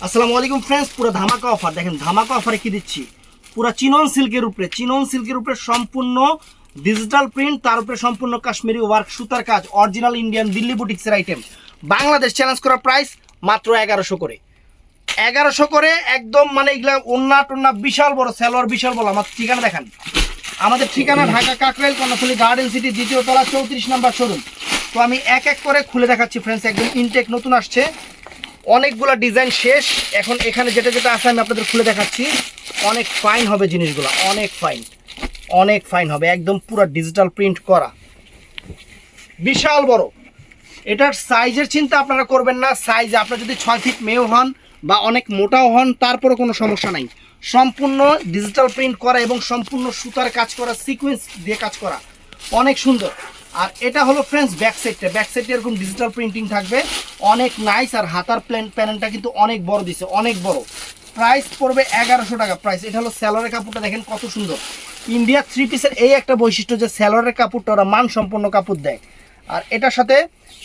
আসসালামু আলাইকুম ফ্রেন্ডস, পুরো ধামাকা অফার দেখেন। ধামাকা অফারে কি দিচ্ছি, পুরো চিনন সিল্কের উপরে সম্পূর্ণ ডিজিটাল প্রিন্ট, তার উপরে সম্পূর্ণ কাশ্মীরি ওয়ার্ক সুতার কাজ, অরিজিনাল ইন্ডিয়ান দিল্লি বুটিক্সের আইটেম। বাংলাদেশ চ্যালেঞ্জ করা প্রাইস মাত্র 1100 করে। 1100 করে একদম, মানে এগুলা ওন্না টোন্না বিশাল বড়, সেলোয়ার বিশাল বড়। আমার ঠিকানা দেখেন, আমাদের ঠিকানা ঢাকা কাকরাইল কর্ণফুলী গার্ডেন সিটি, দ্বিতীয় তলা, 34 নম্বর শোরুম। তো আমি এক এক করে খুলে দেখাচ্ছি ফ্রেন্ডস, একদম ইনটেক নতুন আসছে, অনেকগুলো ডিজাইন শেষ। এখন এখানে যেটা যেটা আছে আমি আপনাদের খুলে দেখাচ্ছি। অনেক ফাইন হবে জিনিসগুলো, অনেক ফাইন হবে, একদম পুরো ডিজিটাল প্রিন্ট করা, বিশাল বড়। এটার সাইজের চিন্তা আপনারা করবেন না। সাইজ আপনার যদি 6 ফিট মেয়েও হন বা অনেক মোটাও হন, তারপরে কোনো সমস্যা নাই। সম্পূর্ণ ডিজিটাল প্রিন্ট করা এবং সম্পূর্ণ সুতার কাজ করা, সিকোয়েন্স দিয়ে কাজ করা, অনেক সুন্দর। আর এটা হলো ফ্রেন্ডস ব্যাক সাইডটা এরকম ডিজিটাল প্রিন্টিং থাকবে, অনেক নাইস। আর হাতার প্যানেলটা কিন্তু অনেক বড় দিছে, অনেক বড়। প্রাইস পড়বে 1100 টাকা প্রাইস। এটা হলো স্যালোয়ারের কাপড়টা, দেখেন কত সুন্দর। ইন্ডিয়া 3 পিসের এই একটা বৈশিষ্ট্য যে স্যালোয়ারের কাপড়টা ওরা মানসম্পন্ন কাপড় দেয়। আর এটার সাথে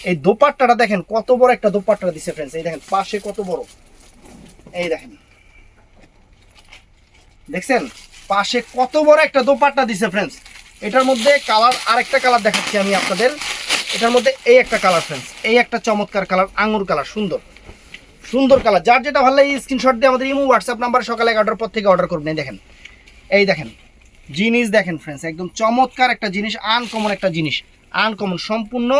এই দোপাট্টাটা দেখেন কত বড় একটা দোপাট্টা দিছে ফ্রেন্ডস। এই দেখেন পাশে কত বড়, এই দেখেন, দেখছেন পাশে কত বড় একটা দোপাট্টা দিছে ফ্রেন্ডস। এটার মধ্যে কালার, আরেকটা কালার দেখাচ্ছি আমি আপনাদের। এটার মধ্যে এই একটা কালার ফ্রেন্ডস, এই একটা চমৎকার কালার, আঙুর কালার, সুন্দর সুন্দর কালার। যার যেটা ভালো লাগে স্ক্রিনশট দিয়ে আমাদের ইমো হোয়াটসঅ্যাপ নাম্বারে সকালে 11টার পর থেকে অর্ডার করবেন। দেখেন, এই দেখেন জিনিস দেখেন ফ্রেন্ডস, একদম চমৎকার একটা জিনিস, আনকমন একটা জিনিস, আনকমন। সম্পূর্ণ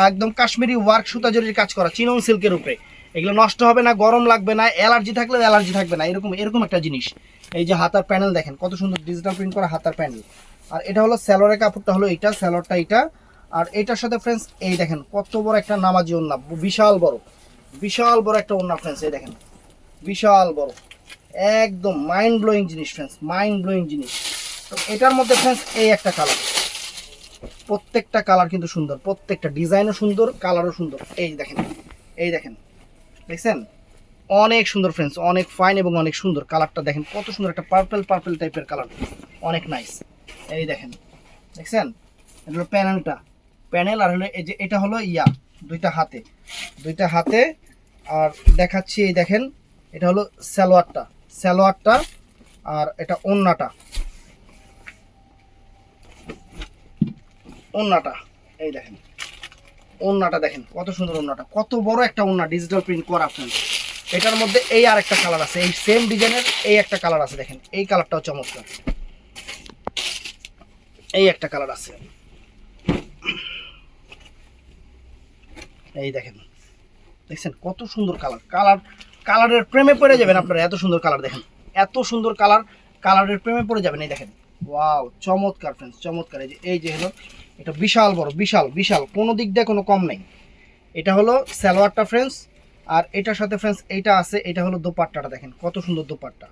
একদম কাশ্মীরি ওয়ার্ক সুতা জরির কাজ করা, চিনন সিল্কের উপরে। এগুলো নষ্ট হবে না, গরম লাগবে না, অ্যালার্জি থাকলেও অ্যালার্জি থাকবে না, এরকম এরকম একটা জিনিস। এই যে হাতার প্যানেল দেখেন কত সুন্দর, ডিজিটাল প্রিন্ট করা হাতার প্যানেল। আর এটা হলো স্যালোয়ারের কাপড়টা, হলো এইটা স্যালোয়ারটা এইটা। আর এটার সাথে ফ্রেন্ডস এই দেখেন কত বড় একটা নামাজি ওড়না, বিশাল বড়, বিশাল বড় একটা ওড়না ফ্রেন্ডস। এই দেখেন বিশাল বড়, একদম মাইন্ড ব্লোয়িং জিনিস ফ্রেন্ডস, মাইন্ড ব্লোয়িং জিনিস। তো এটার মধ্যে ফ্রেন্ডস এই একটা কালার, প্রত্যেকটা কালার কিন্তু সুন্দর, প্রত্যেকটা ডিজাইনও সুন্দর, কালারও সুন্দর। এই দেখেন, এই দেখেন, দেখছেন অনেক সুন্দর ফ্রেন্ডস, অনেক ফাইন এবং অনেক সুন্দর। কালারটা দেখেন কত সুন্দর, একটা পার্পল টাইপের কালার, অনেক নাইস। এই দেখেন, দেখছেন এটা হলো প্যানেল। আর হলো এই যে এটা হলো দুইটা হাতে। আর দেখাচ্ছি, এই দেখেন এটা হলো সালোয়ারটা। আর এটা ওন্নাটা, এই দেখেন ওন্নাটা, দেখেন কত সুন্দর ওন্নাটা, কত বড় একটা ওন্না, ডিজিটাল প্রিন্ট করা ফ্রেন্ডস। এটার মধ্যে এই আর একটা কালার আছে, এই সেম ডিজাইনের এই একটা কালার আছে, দেখেন এই কালারটাও চমৎকার, এই একটা কালার আছে, এই দেখেন, দেখছেন কত সুন্দর কালারের প্রেমে পড়ে যাবেন আপনারা। এত সুন্দর কালার দেখেন, এত সুন্দর কালারের প্রেমে পড়ে যাবেন। এই দেখেন ওয়াও, চমৎকার ফ্রেন্ডস, চমৎকার। এই যে হলো এটা বিশাল বড়, বিশাল, কোনো দিক দিয়ে কোনো কম নেই। এটা হলো সালোয়ারটা ফ্রেন্ডস। আর এটার সাথে ফ্রেন্ডস এইটা আছে, এটা হলো দোপাট্টাটা, দেখেন কত সুন্দর দোপাট্টা,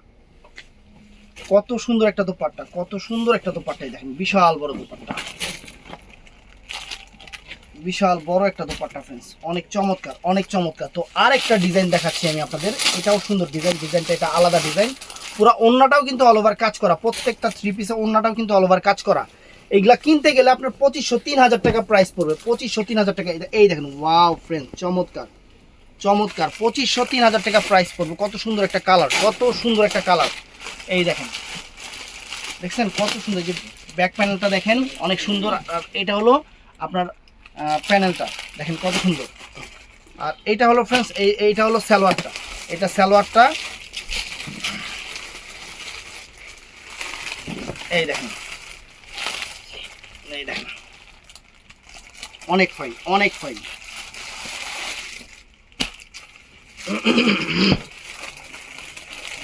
কত সুন্দর একটা দোপাট্টা। দেখেন বিশাল বড় দোপাট্টা, বিশাল বড় একটা দোপাট্টা ফ্রেন্ডস, অনেক চমৎকার। তো আরেকটা ডিজাইন দেখাচ্ছি আমি আপনাদের, এটাও সুন্দর ডিজাইনটা এটা আলাদা ডিজাইন। পুরো ওন্নাটাও কিন্তু অল ওভার কাজ করা, প্রত্যেকটা 3 পিসে ওন্নাটাও কিন্তু অল ওভার কাজ করা। এইগুলা কিনতে গেলে আপনার 2500-3000 টাকা প্রাইস পড়বে, 2500-3000 টাকা। এই দেখেন ওয়াও ফ্রেন্ডস, চমৎকার 2500-3000 টাকা প্রাইস পড়বে। কত সুন্দর একটা কালার, এই দেখেন, দেখছেন কত সুন্দর। যে ব্যাক প্যানেলটা দেখেন অনেক সুন্দর। আর এটা হলো আপনার প্যানেলটা, দেখেন কত সুন্দর। আর এইটা হলো ফ্রেন্ডস এইটা হলো সালোয়ারটা, এটা সালোয়ারটা, এই দেখেন, অনেক ফাইন।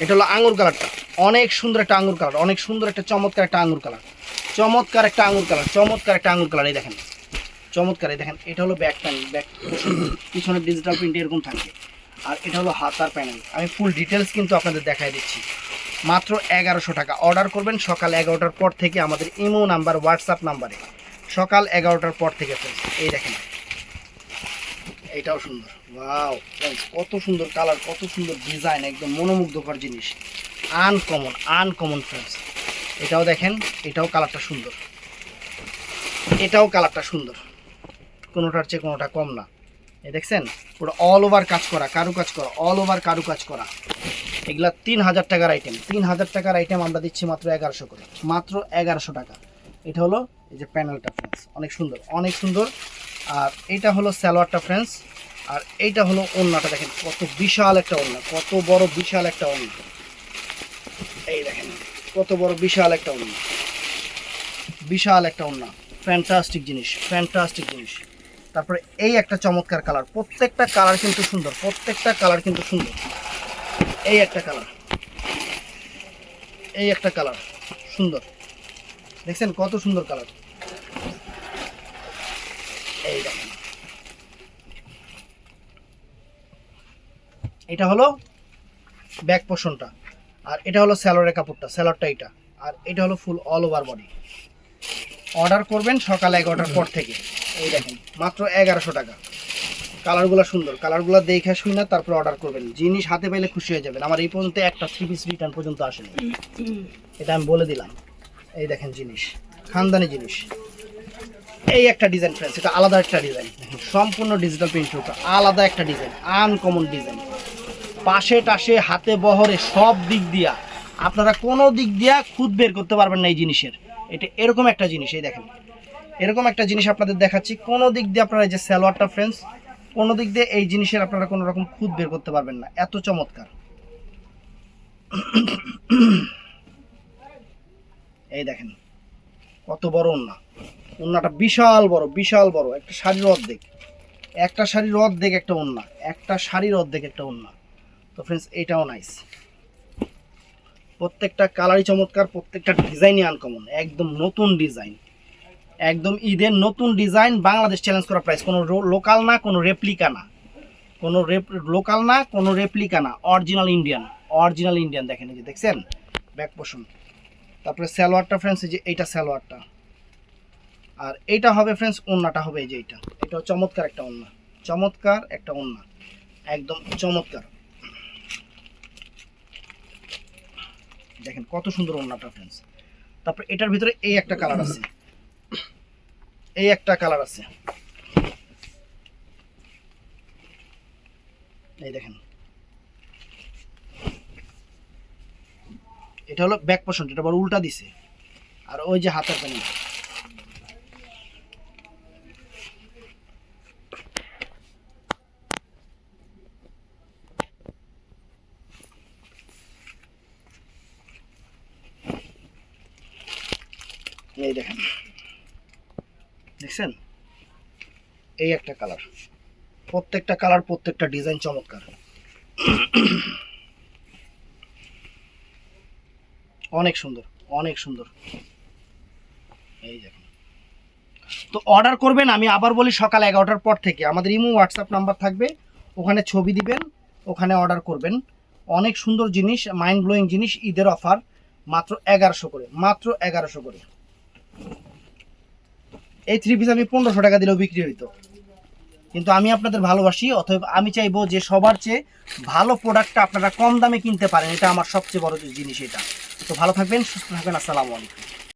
এটা হলো আঙুর কালারটা, অনেক সুন্দর একটা আঙুর কালার, অনেক সুন্দর একটা চমৎকার একটা আঙুর কালার। এই দেখেন চমৎকার। এই দেখেন এটা হলো ব্যাক প্যানেল, পিছনের ডিজিটাল প্রিন্ট এরকম থাকে। আর এটা হলো হাতার প্যানেল। আমি ফুল ডিটেলস কিন্তু আপনাদের দেখাই দিচ্ছি। মাত্র 1100 টাকা। অর্ডার করবেন সকাল 11টার পর থেকে আমাদের ইমো নাম্বার, হোয়াটসঅ্যাপ নাম্বারে, সকাল 11টার পর থেকে ফ্রেন্ডস। এই দেখেন এইটাও সুন্দর, ওয়াও ফ্রেন্ডস, কত সুন্দর কালার, কত সুন্দর ডিজাইন, একদম মনোমুগ্ধকর জিনিস, আনকমন ফ্রেন্ডস। এটাও দেখেন, এটাও কালারটা সুন্দর, কোনোটার চেয়ে কোনোটা কম না। এই দেখছেন পুরো অল ওভার কাজ করা, কারুকাজ করা, অল ওভার কারুকাজ করা। এগুলা 3000 টাকার আইটেম। 3000 টাকার আইটেম আমরা দিচ্ছি মাত্র 1100 করে, মাত্র 1100 টাকা। এটা হলো এই যে প্যানেলটা ফ্রেন্ডস, অনেক সুন্দর, অনেক সুন্দর। আর এটা হলো সালোয়ারটা ফ্রেন্ডস, আর এইটা হলো ওড়নাটা। দেখেন কত বিশাল একটা ওড়না, কত বড় বিশাল একটা ওড়না। এই দেখেন কত বড় বিশাল একটা ওড়না, বিশাল একটা ওড়না। ফ্যান্টাস্টিক জিনিস, ফ্যান্টাস্টিক জিনিস। তারপরে এই একটা চমৎকার কালার, প্রত্যেকটা কালার কিন্তু সুন্দর, প্রত্যেকটা কালার কিন্তু সুন্দর। এই একটা কালার, এই একটা কালার সুন্দর, দেখছেন কত সুন্দর কালার। এই দেখেন এটা হলো ব্যাক পোর্শনটা, আর এটা হলো স্যালোয়ারের কাপড়টা, স্যালোয়ারটা এটা। আর এটা হলো ফুল অল ওভার বডি। অর্ডার করবেন সকাল 11টার পর থেকে। এই দেখেন মাত্র 1100 টাকা। কালারগুলো সুন্দর, কালারগুলো দেখে শুই না তারপর অর্ডার করবেন। জিনিস হাতে পাইলে খুশি হয়ে যাবেন। আমার এই পর্যন্ত একটা 3 পিস রিটার্ন পর্যন্ত আসেনি, এটা আমি বলে দিলাম। এই দেখেন জিনিস, খানদানি জিনিস। এই একটা ডিজাইন ফ্রেন্ডস, এটা আলাদা একটা ডিজাইন, সম্পূর্ণ ডিজিটাল প্রিন্ট, আলাদা একটা ডিজাইন, আনকমন ডিজাইন। পাশে টাশে হাতে বহরে সব দিক দিয়া আপনারা কোনো দিক দিয়া খুদ বের করতে পারবেন না এই জিনিসের। এটা এরকম একটা জিনিস, এই দেখেন এরকম একটা জিনিস আপনাদের দেখাচ্ছি। কোনো দিক দিয়ে আপনারা এই যে সালোয়ারটা ফ্রেন্ডস, কোনো দিক দিয়ে এই জিনিসের আপনারা কোনো রকম খুদ বের করতে পারবেন না, এত চমৎকার। এই দেখেন কত বড় ওড়না, ওড়নাটা বিশাল বড়, বিশাল বড়। একটা শাড়ির অর্ধেক, একটা শাড়ির অর্ধেক একটা ওড়না, একটা শাড়ির অর্ধেক একটা ওড়না। তো ফ্রেন্ডস এটাও নাইস, প্রত্যেকটা কালারই চমৎকার, প্রত্যেকটা ডিজাইনই আনকমন, একদম নতুন ডিজাইন, একদম ঈদের নতুন ডিজাইন। বাংলাদেশ চ্যালেঞ্জ করা প্রাইস, কোনো লোকাল না, কোনো রেপ্লিকা না, কোনো লোকাল না, কোনো রেপ্লিকা না, অরিজিনাল ইন্ডিয়ান, অরিজিনাল ইন্ডিয়ান। দেখেন এই যে দেখছেন ব্যাক পোর্শন। তারপরে সালোয়ারটা ফ্রেন্ডস, এই যে এইটা সালোয়ারটা। আর এইটা হবে ফ্রেন্ডস ওড়নাটা হবে এই যে এইটা, এটা চমৎকার একটা ওড়না, চমৎকার একটা ওড়না, একদম চমৎকার। দেখেন কত সুন্দর ওড়নাটা ফ্রেন্ডস। তারপর এটার ভিতরে এই একটা কালার আছে, এই একটা কালার আছে, এই দেখেন এটা হলো ব্যাক পোর্শন, এটা বড় উল্টা দিছে। আর ওই যে হাতের প্যানেল, এই দেখেন দেখছেন এই একটা কালার, প্রত্যেকটা কালার, প্রত্যেকটা ডিজাইন চমৎকার, অনেক সুন্দর, অনেক সুন্দর। এই দেখুন, তো অর্ডার করবেন। আমি আবার বলি সকাল 11টার পর থেকে আমাদের ইমো হোয়াটসঅ্যাপ নাম্বার থাকবে, ওখানে ছবি দিবেন, ওখানে অর্ডার করবেন। অনেক সুন্দর জিনিস, মাইন্ড ব্লোয়িং জিনিস, ঈদের অফার মাত্র 1100 করে, মাত্র 1100 করে। এই 3 পিস আমি 1500 টাকা দিলেও বিক্রি হইতো, কিন্তু আমি আপনাদের ভালোবাসি, অতএব আমি চাইবো যে সবার চেয়ে ভালো প্রোডাক্টটা আপনারা কম দামে কিনতে পারেন, এটা আমার সবচেয়ে বড় জিনিস এটা। তো ভালো থাকবেন, সুস্থ থাকবেন, আসসালামু আলাইকুম।